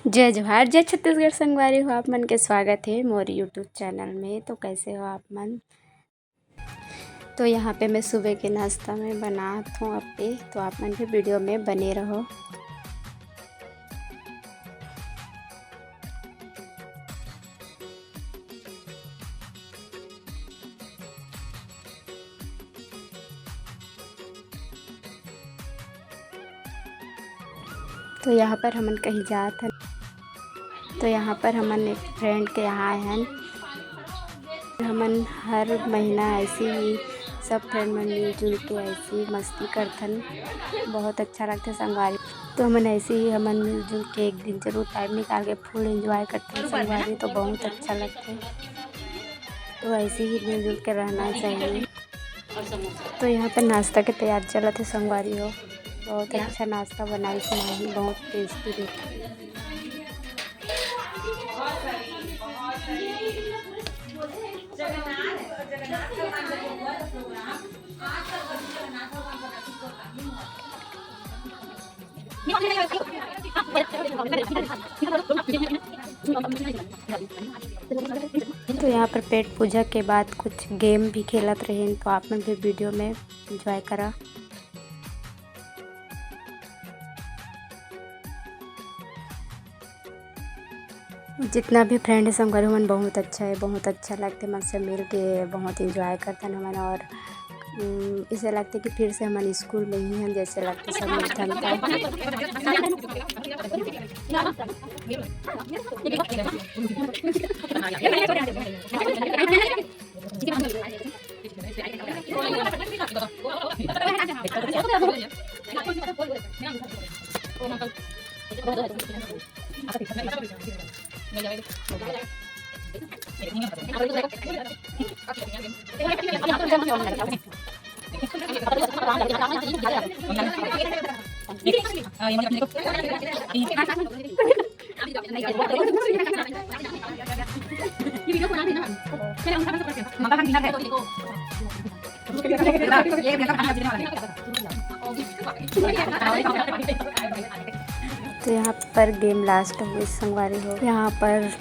जय जोहार जय छत्तीसगढ़ संगवारी हो आप मन के स्वागत है मोर यूट्यूब चैनल में। तो कैसे हो आप मन। तो यहाँ पे मैं सुबह के नाश्ता में बनात हूँ अपे, तो आप मन भी वीडियो में बने रहो। तो यहाँ पर हमन कहीं जात हन, तो यहाँ पर हमन एक फ्रेंड के यहाँ आए हैं। हमन हर महीना ऐसे ही सब फ्रेंड मन मिलजुल के ऐसी मस्ती करथन, बहुत अच्छा लगता है संगवारी। तो हमन ऐसे ही हमन मिलजुल के एक दिन जरूर टाइम निकाल के फुल एंजॉय करते हैं संगवारी, तो बहुत अच्छा लगता है। तो ऐसे ही मिलजुल के रहना चाहिए। तो यहाँ पर नाश्ता के तैयार चलत है संगवारी हो, बहुत अच्छा नाश्ता बनाई थी, बहुत टेस्टी थी। तो यहाँ पर पेट पूजा के बाद कुछ गेम भी खेलत रहे, तो आप मन भी वीडियो में एंजॉय करा। जितना भी फ्रेंड है संगवारी मन बहुत अच्छा है, बहुत अच्छा लगता है मन से मिल के, बहुत इंजॉय करते हैं हमन। और इसे लगता है कि फिर से हमन स्कूल में ही हैं जैसे लगता है सब मिलथन। तो यहाँ पर गेम लास्ट हुई संगवारी हो। यहाँ पर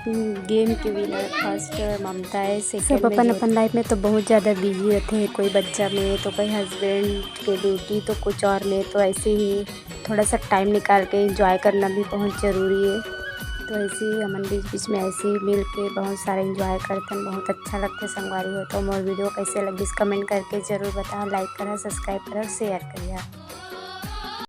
गेम के विनर फर्स्ट ममता है, सब अपन अपन लाइफ में तो बहुत ज़्यादा बिजी रहते हैं, कोई बच्चा में तो कोई हस्बैंड के ड्यूटी तो कुछ और में। तो ऐसे ही थोड़ा सा टाइम निकाल के एंजॉय करना भी बहुत ज़रूरी है। तो ऐसे ही हमन बीच बीच में ऐसे ही मिल के बहुत सारे एंजॉय करते हैं, बहुत अच्छा लगता है संगवारी हो। तो मोर वीडियो कैसे लगी कमेंट करके ज़रूर बताओ, लाइक करा, सब्सक्राइब करा, शेयर करिए।